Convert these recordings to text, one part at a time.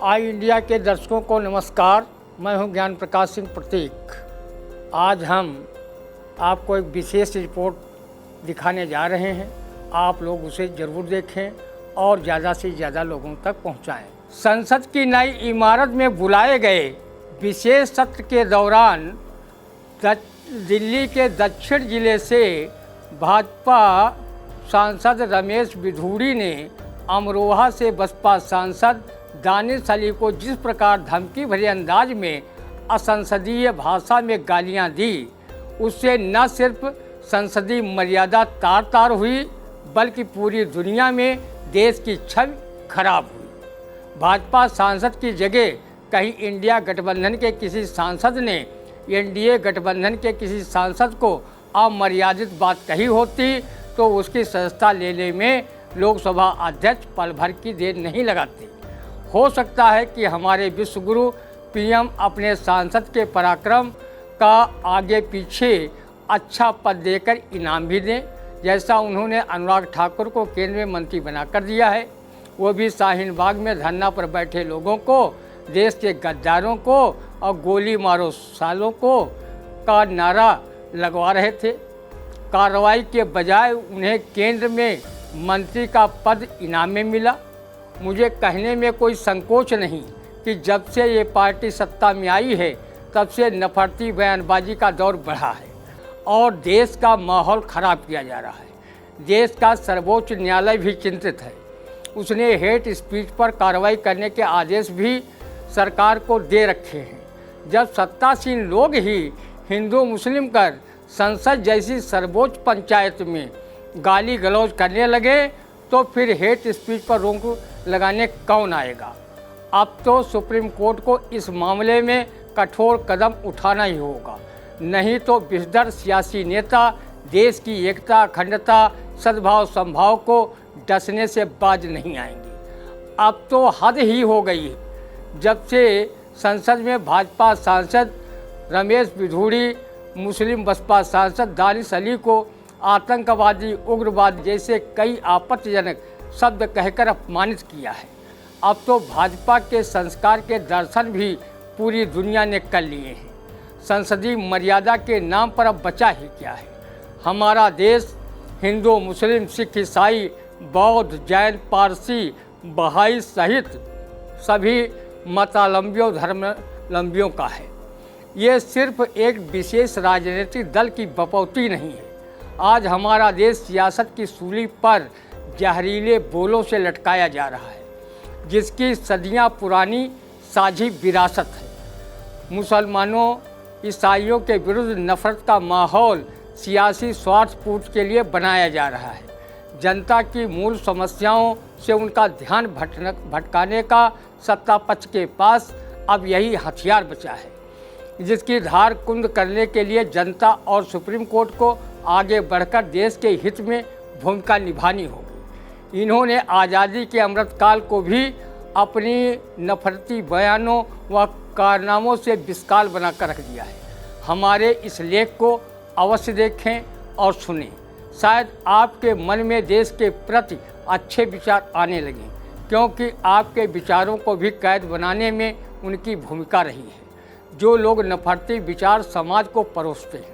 आई India के दर्शकों को नमस्कार। मैं हूं ज्ञान प्रकाश सिंह प्रतीक। आज हम आपको एक विशेष रिपोर्ट दिखाने जा रहे हैं। आप लोग उसे ज़रूर देखें और ज़्यादा से ज़्यादा लोगों तक पहुंचाएं। संसद की नई इमारत में बुलाए गए विशेष सत्र के दौरान दिल्ली के दक्षिण जिले से भाजपा सांसद रमेश बिधूड़ी ने अमरोहा से बसपा सांसद दानिश अली को जिस प्रकार धमकी भरे अंदाज में असंसदीय भाषा में गालियां दी, उससे न सिर्फ संसदीय मर्यादा तार तार हुई बल्कि पूरी दुनिया में देश की छवि खराब हुई। भाजपा सांसद की जगह कहीं इंडिया गठबंधन के किसी सांसद ने एनडीए गठबंधन के किसी सांसद को अमर्यादित बात कही होती तो उसकी सदस्यता लेने में लोकसभा अध्यक्ष पल भर की देर नहीं लगाते। हो सकता है कि हमारे विश्वगुरु पीएम अपने सांसद के पराक्रम का आगे पीछे अच्छा पद देकर इनाम भी दें, जैसा उन्होंने अनुराग ठाकुर को केंद्रीय मंत्री बनाकर दिया है। वो भी शाहीन बाग में धरना पर बैठे लोगों को, देश के गद्दारों को और गोली मारो सालों को का नारा लगवा रहे थे। कार्रवाई के बजाय उन्हें केंद्र में मंत्री का पद इनाम में मिला। मुझे कहने में कोई संकोच नहीं कि जब से ये पार्टी सत्ता में आई है तब से नफरती बयानबाजी का दौर बढ़ा है और देश का माहौल ख़राब किया जा रहा है। देश का सर्वोच्च न्यायालय भी चिंतित है। उसने हेट स्पीच पर कार्रवाई करने के आदेश भी सरकार को दे रखे हैं। जब सत्तासीन लोग ही हिंदू मुस्लिम कर संसद जैसी सर्वोच्च पंचायत में गाली गलौज करने लगे तो फिर हेट स्पीच पर रोक लगाने कौन आएगा। अब तो सुप्रीम कोर्ट को इस मामले में कठोर कदम उठाना ही होगा, नहीं तो बेशदर सियासी नेता देश की एकता, अखंडता, सद्भाव संभाव को डसने से बाज नहीं आएंगे। अब तो हद ही हो गई है। जब से संसद में भाजपा सांसद रमेश बिधूड़ी मुस्लिम बसपा सांसद दानिश अली को आतंकवादी, उग्रवाद जैसे कई आपत्तिजनक शब्द कहकर अपमानित किया है, अब तो भाजपा के संस्कार के दर्शन भी पूरी दुनिया ने कर लिए हैं। संसदीय मर्यादा के नाम पर अब बचा ही क्या है। हमारा देश हिंदू, मुस्लिम, सिख, ईसाई, बौद्ध, जैन, पारसी, बहाई सहित सभी मतावलंबियों, धर्मावलंबियों का है। ये सिर्फ एक विशेष राजनीतिक दल की बपौती नहीं है। आज हमारा देश सियासत की सूली पर जहरीले बोलों से लटकाया जा रहा है, जिसकी सदियां पुरानी साझी विरासत है। मुसलमानों, ईसाइयों के विरुद्ध नफरत का माहौल सियासी स्वार्थ पूर्ति के लिए बनाया जा रहा है। जनता की मूल समस्याओं से उनका ध्यान भटकाने का सत्ता पक्ष के पास अब यही हथियार बचा है, जिसकी धार कुंद करने के लिए जनता और सुप्रीम कोर्ट को आगे बढ़कर देश के हित में भूमिका निभानी होगी। इन्होंने आज़ादी के अमृतकाल को भी अपनी नफरती बयानों व कारनामों से विशाल बनाकर रख दिया है। हमारे इस लेख को अवश्य देखें और सुनें। शायद आपके मन में देश के प्रति अच्छे विचार आने लगें, क्योंकि आपके विचारों को भी कैद बनाने में उनकी भूमिका रही है। जो लोग नफरती विचार समाज को परोसते हैं।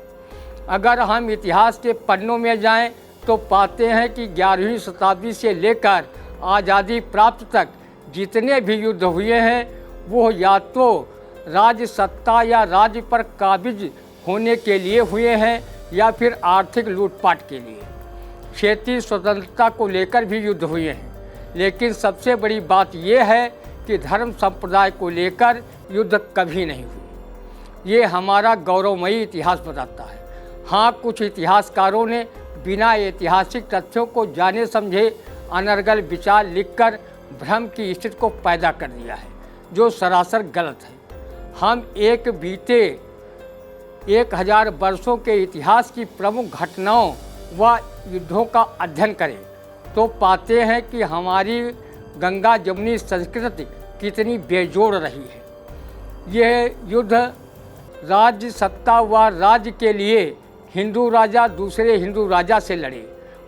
अगर हम इतिहास के पन्नों में जाएं तो पाते हैं कि 11वीं शताब्दी से लेकर आज़ादी प्राप्त तक जितने भी युद्ध हुए हैं वो या तो राज्य सत्ता या राज्य पर काबिज होने के लिए हुए हैं या फिर आर्थिक लूटपाट के लिए। क्षेत्रीय स्वतंत्रता को लेकर भी युद्ध हुए हैं, लेकिन सबसे बड़ी बात यह है कि धर्म संप्रदाय को लेकर युद्ध कभी नहीं हुई। ये हमारा गौरवमयी इतिहास बताता है। हाँ, कुछ इतिहासकारों ने बिना ऐतिहासिक तथ्यों को जाने समझे अनर्गल विचार लिखकर भ्रम की स्थिति को पैदा कर दिया है, जो सरासर गलत है। हम एक बीते 1000 वर्षों के इतिहास की प्रमुख घटनाओं व युद्धों का अध्ययन करें तो पाते हैं कि हमारी गंगा जमुनी संस्कृति कितनी बेजोड़ रही है। यह युद्ध राज्य सत्ता व राज्य के लिए हिंदू राजा दूसरे हिंदू राजा से लड़े,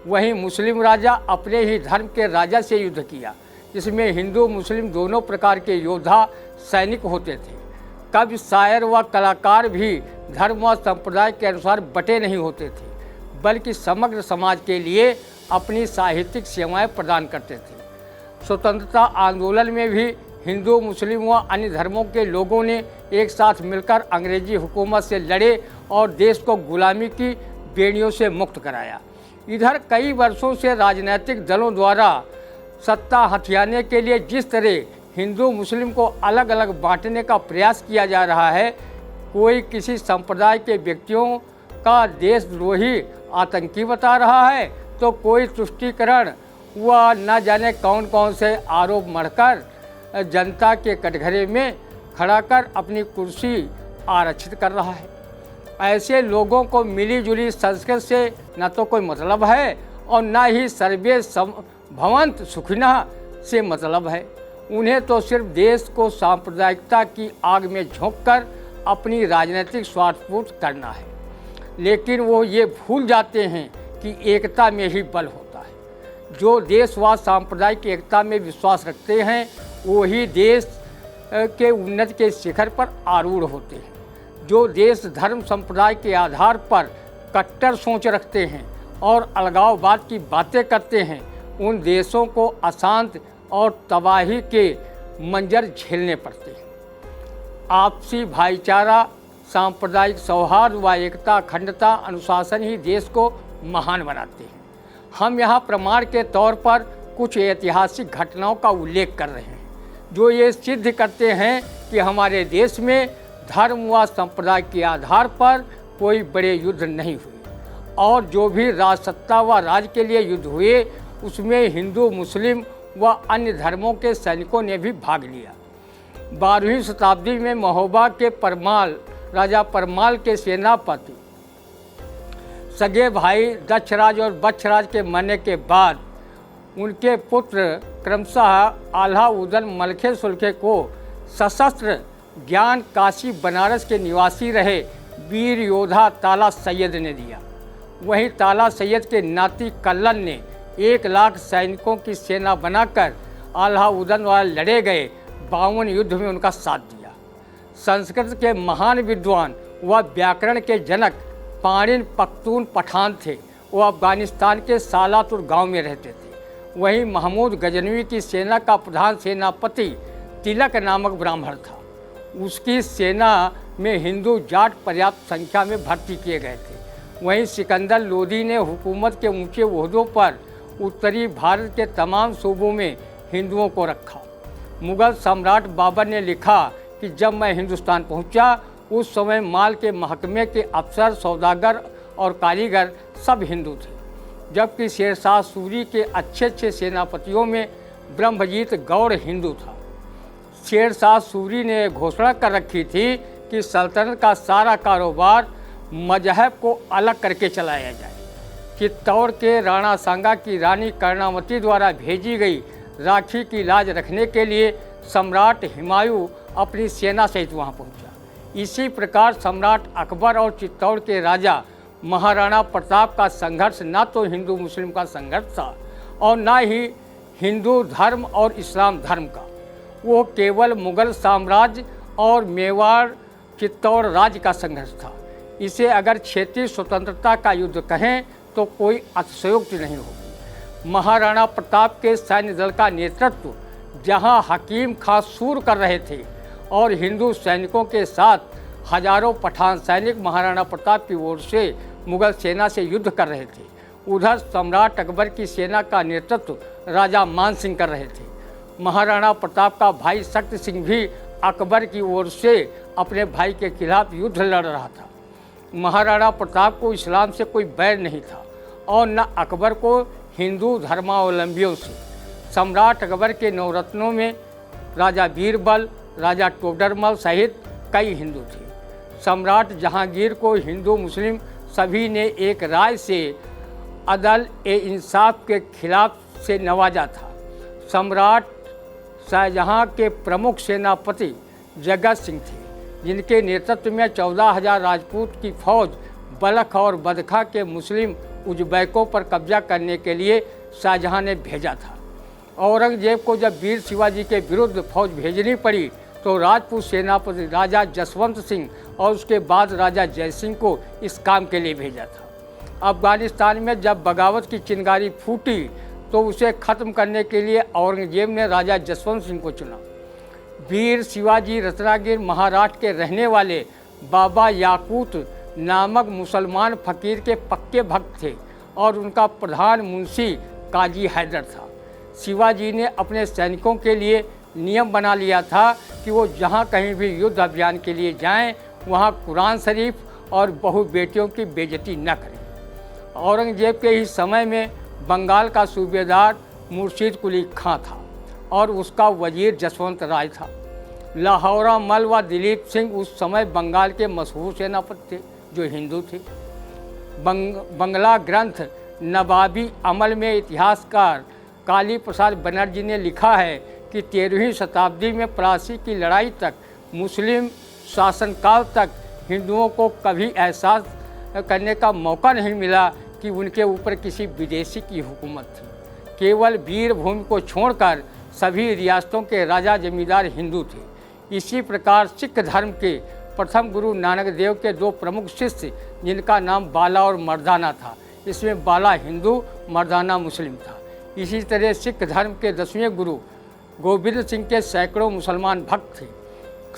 वहीं मुस्लिम राजा अपने ही धर्म के राजा से युद्ध किया। इसमें हिंदू मुस्लिम दोनों प्रकार के योद्धा सैनिक होते थे। कवि, शायर व कलाकार भी धर्म व संप्रदाय के अनुसार बटे नहीं होते थे, बल्कि समग्र समाज के लिए अपनी साहित्यिक सेवाएं प्रदान करते थे। स्वतंत्रता आंदोलन में भी हिंदू, मुस्लिम व अन्य धर्मों के लोगों ने एक साथ मिलकर अंग्रेजी हुकूमत से लड़े और देश को गुलामी की बेड़ियों से मुक्त कराया। इधर कई वर्षों से राजनीतिक दलों द्वारा सत्ता हथियाने के लिए जिस तरह हिंदू मुस्लिम को अलग अलग बांटने का प्रयास किया जा रहा है, कोई किसी संप्रदाय के व्यक्तियों का देशद्रोही आतंकी बता रहा है, तो कोई तुष्टीकरण व न जाने कौन कौन से आरोप मढ़कर जनता के कटघरे में खड़ा कर अपनी कुर्सी आरक्षित कर रहा है। ऐसे लोगों को मिली जुली संस्कृत से न तो कोई मतलब है और न ही सर्वे भवंत सुखिनः से मतलब है। उन्हें तो सिर्फ देश को सांप्रदायिकता की आग में झोंककर अपनी राजनीतिक स्वार्थपूर्ति करना है। लेकिन वो ये भूल जाते हैं कि एकता में ही बल होता है। जो देश व सांप्रदायिक एकता में विश्वास रखते हैं वही देश के उन्नति के शिखर पर आरूढ़ होते हैं। जो देश धर्म संप्रदाय के आधार पर कट्टर सोच रखते हैं और अलगाववाद की बातें करते हैं, उन देशों को अशांत और तबाही के मंजर झेलने पड़ते हैं। आपसी भाईचारा, सांप्रदायिक सौहार्द व एकता, अखंडता, अनुशासन ही देश को महान बनाते हैं। हम यहाँ प्रमाण के तौर पर कुछ ऐतिहासिक घटनाओं का उल्लेख कर रहे हैं जो ये सिद्ध करते हैं कि हमारे देश में धर्म व संप्रदाय के आधार पर कोई बड़े युद्ध नहीं हुए और जो भी राजसत्ता व राज के लिए युद्ध हुए उसमें हिंदू, मुस्लिम व अन्य धर्मों के सैनिकों ने भी भाग लिया। 12वीं शताब्दी में महोबा के राजा परमाल के सेनापति सगे भाई दक्षराज और बक्षराज के मरने के बाद उनके पुत्र क्रमशः अलाउद्दीन मलखे सुल्खे को सशस्त्र ज्ञान काशी बनारस के निवासी रहे वीर योद्धा ताला सैयद ने दिया। वहीं ताला सैयद के नाती कल्लन ने 1 लाख सैनिकों की सेना बनाकर अलाउद्दीन द्वारा लड़े गए 52 युद्ध में उनका साथ दिया। संस्कृत के महान विद्वान व व्याकरण के जनक पाणिन पख्तून पठान थे। वो अफगानिस्तान के सालातुर गांव में रहते थे। वहीं महमूद गजनवी की सेना का प्रधान सेनापति तिलक नामक ब्राह्मण था। उसकी सेना में हिंदू जाट पर्याप्त संख्या में भर्ती किए गए थे। वहीं सिकंदर लोदी ने हुकूमत के ऊंचे ओहदों पर उत्तरी भारत के तमाम सूबों में हिंदुओं को रखा। मुगल सम्राट बाबर ने लिखा कि जब मैं हिंदुस्तान पहुंचा उस समय माल के महकमे के अफसर, सौदागर और कारीगर सब हिंदू थे, जबकि शेरशाह सूरी के अच्छे सेनापतियों में ब्रह्मजीत गौड़ हिंदू था। शेरशाह सूरी ने घोषणा कर रखी थी कि सल्तनत का सारा कारोबार मजहब को अलग करके चलाया जाए। चित्तौड़ के राणा सांगा की रानी कर्णावती द्वारा भेजी गई राखी की लाज रखने के लिए सम्राट हुमायूं अपनी सेना सहित वहां पहुंचा। इसी प्रकार सम्राट अकबर और चित्तौड़ के राजा महाराणा प्रताप का संघर्ष न तो हिंदू मुस्लिम का संघर्ष था और न ही हिंदू धर्म और इस्लाम धर्म का। वो केवल मुगल साम्राज्य और मेवाड़ चित्तौड़ राज्य का संघर्ष था। इसे अगर क्षेत्रीय स्वतंत्रता का युद्ध कहें तो कोई अतिशयोक्ति नहीं होगी। महाराणा प्रताप के सैन्य दल का नेतृत्व जहां हकीम खां सूर कर रहे थे और हिंदू सैनिकों के साथ हजारों पठान सैनिक महाराणा प्रताप की ओर से मुगल सेना से युद्ध कर रहे थे, उधर सम्राट अकबर की सेना का नेतृत्व राजा मान सिंह कर रहे थे। महाराणा प्रताप का भाई शक्ति सिंह भी अकबर की ओर से अपने भाई के खिलाफ युद्ध लड़ रहा था। महाराणा प्रताप को इस्लाम से कोई बैर नहीं था और न अकबर को हिंदू धर्मावलंबियों से। सम्राट अकबर के नवरत्नों में राजा बीरबल, राजा टोडरमल सहित कई हिंदू थे। सम्राट जहांगीर को हिंदू मुस्लिम सभी ने एक राय से अदल ए इंसाफ के खिलाफ से नवाजा था। सम्राट शाहजहां के प्रमुख सेनापति जगत सिंह थे, जिनके नेतृत्व में 14,000 राजपूत की फौज बलख और बदखा के मुस्लिम उज़्बेकों पर कब्जा करने के लिए शाहजहां ने भेजा था। औरंगजेब को जब वीर शिवाजी के विरुद्ध फौज भेजनी पड़ी तो राजपूत सेनापति राजा जसवंत सिंह और उसके बाद राजा जय सिंह को इस काम के लिए भेजा था। अफगानिस्तान में जब बगावत की चिंगारी फूटी तो उसे ख़त्म करने के लिए औरंगजेब ने राजा जसवंत सिंह को चुना। वीर शिवाजी रत्नागिर महाराष्ट्र के रहने वाले बाबा याकूत नामक मुसलमान फ़कीर के पक्के भक्त थे और उनका प्रधान मुंशी काजी हैदर था। शिवाजी ने अपने सैनिकों के लिए नियम बना लिया था कि वो जहाँ कहीं भी युद्ध अभियान के लिए जाएं, वहाँ कुरान शरीफ और बहु बेटियों की बेइज्जती न करें। औरंगजेब के ही समय में बंगाल का सूबेदार मुर्शीद कुली खां था और उसका वजीर जसवंत राय था। लाहौरा मल व दिलीप सिंह उस समय बंगाल के मशहूर सेनापति थे जो हिंदू थे। बंगला ग्रंथ नवाबी अमल में इतिहासकार काली प्रसाद बनर्जी ने लिखा है कि 13वीं शताब्दी में प्लासी की लड़ाई तक मुस्लिम शासनकाल तक हिंदुओं को कभी एहसास करने का मौका नहीं मिला कि उनके ऊपर किसी विदेशी की हुकूमत थी। केवल वीरभूमि को छोड़कर सभी रियासतों के राजा जमींदार हिंदू थे। इसी प्रकार सिख धर्म के प्रथम गुरु नानक देव के 2 प्रमुख शिष्य जिनका नाम बाला और मर्दाना था, इसमें बाला हिंदू मर्दाना मुस्लिम था। इसी तरह सिख धर्म के 10वें गुरु गोविंद सिंह के सैकड़ों मुसलमान भक्त थे।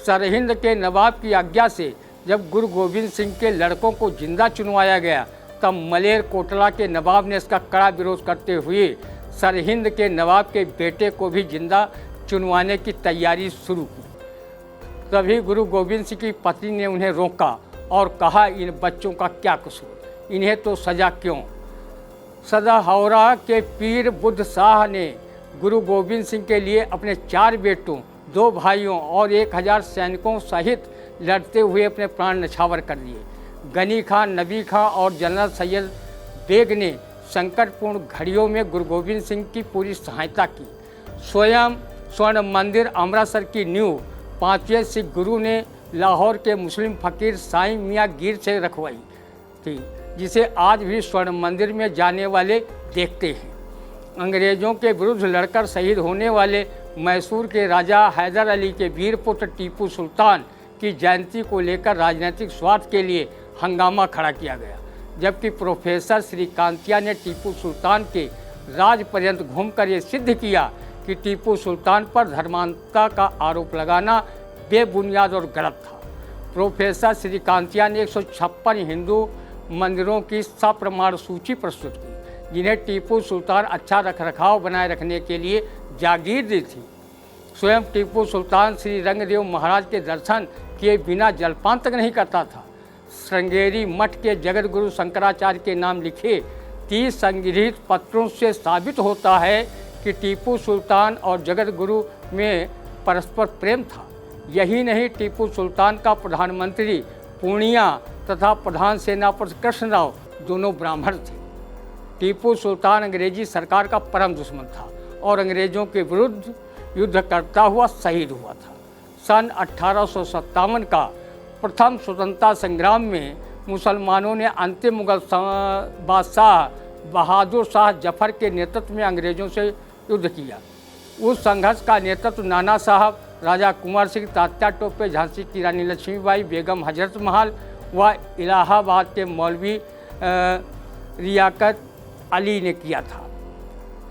सरहिंद के नवाब की आज्ञा से जब गुरु गोविंद सिंह के लड़कों को जिंदा चुनवाया गया तब मलेर कोटला के नवाब ने इसका कड़ा विरोध करते हुए सरहिंद के नवाब के बेटे को भी जिंदा चुनवाने की तैयारी शुरू की। तभी गुरु गोविंद सिंह की पत्नी ने उन्हें रोका और कहा, इन बच्चों का क्या कसूर, इन्हें तो सजा क्यों। सदाहौरा के पीर बुद्ध शाह ने गुरु गोविंद सिंह के लिए अपने 4 बेटों, 2 भाइयों और 1000 सैनिकों सहित लड़ते हुए अपने प्राण न्यौछावर कर दिए। गनी खान, नबी खां और जनरल सैयद बेग ने संकटपूर्ण घड़ियों में गुरु गोविंद सिंह की पूरी सहायता की। स्वयं स्वर्ण मंदिर अमृतसर की नींव 5वें सिख गुरु ने लाहौर के मुस्लिम फ़कीर साईं मियाँ गिर से रखवाई थी, जिसे आज भी स्वर्ण मंदिर में जाने वाले देखते हैं। अंग्रेज़ों के विरुद्ध लड़कर शहीद होने वाले मैसूर के राजा हैदर अली के वीर पुत्र टीपू सुल्तान की जयंती को लेकर राजनीतिक स्वार्थ के लिए हंगामा खड़ा किया गया, जबकि प्रोफेसर श्रीकांतिया ने टीपू सुल्तान के राज पर्यंत घूमकर ये सिद्ध किया कि टीपू सुल्तान पर धर्मांधता का आरोप लगाना बेबुनियाद और गलत था। प्रोफेसर श्रीकांतिया ने 156 हिंदू मंदिरों की सप्रमाण सूची प्रस्तुत की जिन्हें टीपू सुल्तान अच्छा रखरखाव बनाए रखने के लिए जागीर दी थी। स्वयं टीपू सुल्तान श्री रंगदेव महाराज के दर्शन किए बिना जलपान तक नहीं करता था। श्रृंगेरी मठ के जगत गुरु शंकराचार्य के नाम लिखे 30 संग्रहित पत्रों से साबित होता है कि टीपू सुल्तान और जगत गुरु में परस्पर प्रेम था। यही नहीं, टीपू सुल्तान का प्रधानमंत्री पूर्णिया तथा प्रधान सेनापति कृष्णराव दोनों ब्राह्मण थे। टीपू सुल्तान अंग्रेजी सरकार का परम दुश्मन था और अंग्रेज़ों के विरुद्ध युद्ध करता हुआ शहीद हुआ था। सन 1857 का प्रथम स्वतंत्रता संग्राम में मुसलमानों ने अंतिम मुगल बादशाह बहादुर शाह जफर के नेतृत्व में अंग्रेज़ों से युद्ध किया। उस संघर्ष का नेतृत्व नाना साहब, राजा कुंवर सिंह, तात्या टोपे, झांसी की रानी लक्ष्मीबाई, बेगम हजरत महल व इलाहाबाद के मौलवी रियाकत अली ने किया था।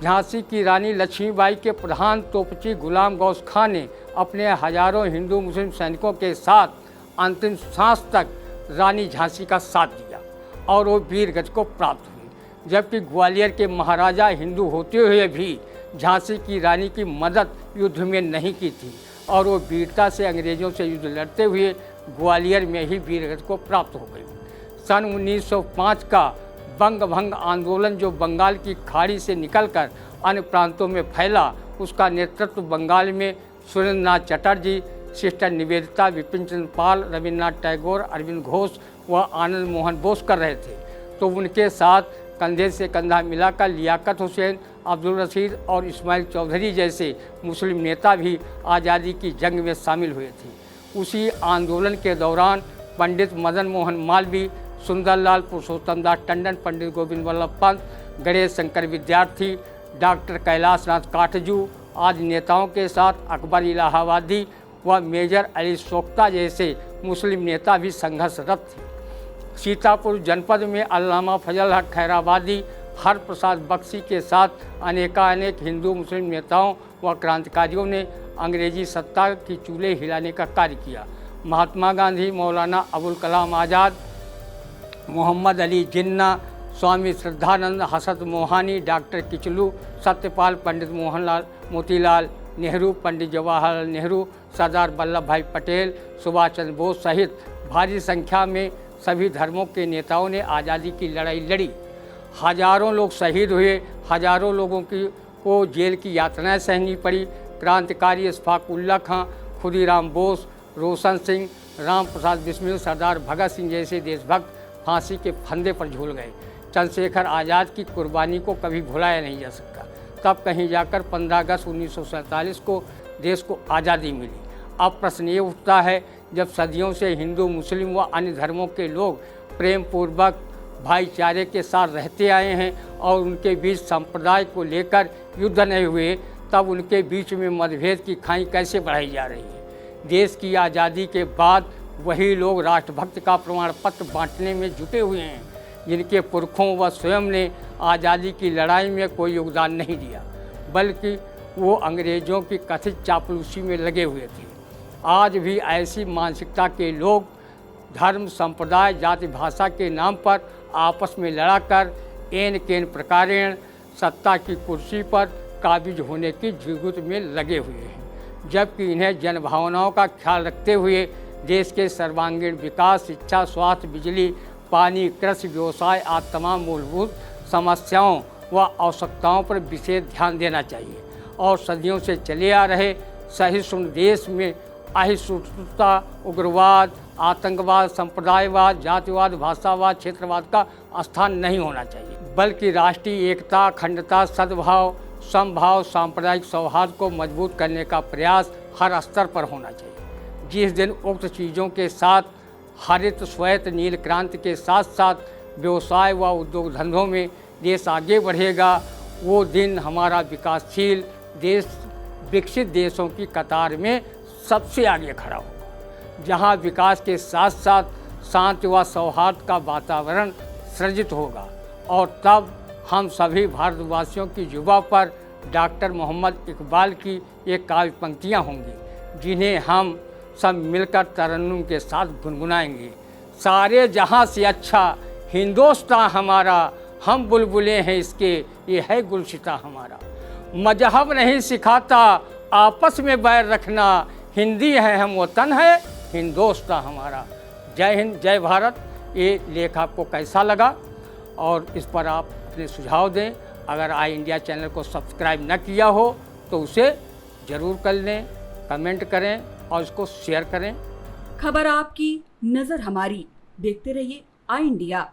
झांसी की रानी लक्ष्मीबाई के प्रधान तोपची गुलाम गौस खान ने अपने हजारों हिंदू मुस्लिम सैनिकों के साथ अंतिम सांस तक रानी झांसी का साथ दिया और वो वीर गति को प्राप्त हुई, जबकि ग्वालियर के महाराजा हिंदू होते हुए भी झांसी की रानी की मदद युद्ध में नहीं की थी और वो वीरता से अंग्रेज़ों से युद्ध लड़ते हुए ग्वालियर में ही वीर गति को प्राप्त हो गई। सन 1905 का बंग भंग आंदोलन जो बंगाल की खाड़ी से निकलकर अन्य प्रांतों में फैला, उसका नेतृत्व बंगाल में सुरेंद्रनाथ चटर्जी, सिस्टर निवेदिता, विपिन चंद्र पाल, रविन्द्रनाथ टैगोर, अरविंद घोष व आनंद मोहन बोस कर रहे थे, तो उनके साथ कंधे से कंधा मिलाकर लियाकत हुसैन, अब्दुल रशीद और इस्माइल चौधरी जैसे मुस्लिम नेता भी आज़ादी की जंग में शामिल हुए थे। उसी आंदोलन के दौरान पंडित मदन मोहन मालवीय, सुंदरलाल पुरुषोत्तम दास टंडन, पंडित गोविंद वल्लभ पंत, गणेश शंकर विद्यार्थी, डॉक्टर कैलाश नाथ काटजू आदि नेताओं के साथ अकबर इलाहाबादी व मेजर अली सोख्ता जैसे मुस्लिम नेता भी संघर्षरत थे। सीतापुर जनपद में अल्लामा फजल हक खैराबादी, हर प्रसाद बख्शी के साथ अनेकानेक हिंदू मुस्लिम नेताओं व क्रांतिकारियों ने अंग्रेजी सत्ता की चूल्हे हिलाने का कार्य किया। महात्मा गांधी, मौलाना अबुल कलाम आज़ाद, मोहम्मद अली जिन्ना, स्वामी श्रद्धानंद, हसरत मोहानी, डॉक्टर किचलू, सत्यपाल, पंडित मोहनलाल मोतीलाल नेहरू, पंडित जवाहरलाल नेहरू, सरदार वल्लभ भाई पटेल, सुभाष चंद्र बोस सहित भारी संख्या में सभी धर्मों के नेताओं ने आज़ादी की लड़ाई लड़ी। हजारों लोग शहीद हुए, हजारों लोगों को जेल की यातनाएं सहनी पड़ी। क्रांतिकारी इशफाक उल्ला खां, खुदीराम बोस, रोशन सिंह, राम प्रसाद बिस्मिल, सरदार भगत सिंह जैसे देशभक्त फांसी के फंदे पर झूल गए। चंद्रशेखर आज़ाद की कुर्बानी को कभी भुलाया नहीं जा सकता। तब कहीं जाकर 15 अगस्त 1947 को देश को आज़ादी मिली। अब प्रश्न ये उठता है, जब सदियों से हिंदू, मुस्लिम व अन्य धर्मों के लोग प्रेम पूर्वक भाईचारे के साथ रहते आए हैं और उनके बीच संप्रदाय को लेकर युद्ध नहीं हुए, तब उनके बीच में मतभेद की खाई कैसे बढ़ाई जा रही है। देश की आज़ादी के बाद वही लोग राष्ट्रभक्त का प्रमाण पत्र बांटने में जुटे हुए हैं, जिनके पुरखों व स्वयं ने आज़ादी की लड़ाई में कोई योगदान नहीं दिया, बल्कि वो अंग्रेज़ों की कथित चापलूसी में लगे हुए थे। आज भी ऐसी मानसिकता के लोग धर्म, संप्रदाय, जाति, भाषा के नाम पर आपस में लड़ाकर एन केन प्रकारेण सत्ता की कुर्सी पर काबिज होने की जुगुत में लगे हुए हैं, जबकि इन्हें जनभावनाओं का ख्याल रखते हुए देश के सर्वांगीण विकास, शिक्षा, स्वास्थ्य, बिजली, पानी, कृषि, व्यवसाय आदि तमाम मूलभूत समस्याओं व आवश्यकताओं पर विशेष ध्यान देना चाहिए और सदियों से चले आ रहे सहिष्णु देश में अहिंसुता, उग्रवाद, आतंकवाद, संप्रदायवाद, जातिवाद, भाषावाद, क्षेत्रवाद का स्थान नहीं होना चाहिए, बल्कि राष्ट्रीय एकता, अखंडता, सद्भाव, समभाव, सांप्रदायिक सौहार्द को मजबूत करने का प्रयास हर स्तर पर होना चाहिए। जिस दिन उक्त चीज़ों के साथ हरित, श्वेत, नील क्रांति के साथ साथ व्यवसाय व उद्योग धंधों में देश आगे बढ़ेगा, वो दिन हमारा विकासशील देश विकसित देशों की कतार में सबसे आगे खड़ा होगा, जहां विकास के साथ साथ शांति व सौहार्द का वातावरण सृजित होगा। और तब हम सभी भारतवासियों की जुबां पर डॉक्टर मोहम्मद इकबाल की ये काव्य पंक्तियाँ होंगी, जिन्हें हम सब मिलकर तरन्नुम के साथ गुनगुनाएंगे। सारे जहां से अच्छा हिंदुस्तान हमारा, हम बुलबुलें हैं इसके, ये है गुलशिता हमारा। मजहब नहीं सिखाता आपस में बैर रखना, हिंदी है हम वतन है हिंदुस्तान हमारा। जय हिंद, जय भारत। ये लेख आपको कैसा लगा और इस पर आप अपने सुझाव दें। अगर आई इंडिया चैनल को सब्सक्राइब न किया हो तो उसे ज़रूर कर लें, कमेंट करें और इसको शेयर करें। खबर आपकी, नज़र हमारी। देखते रहिए आई इंडिया।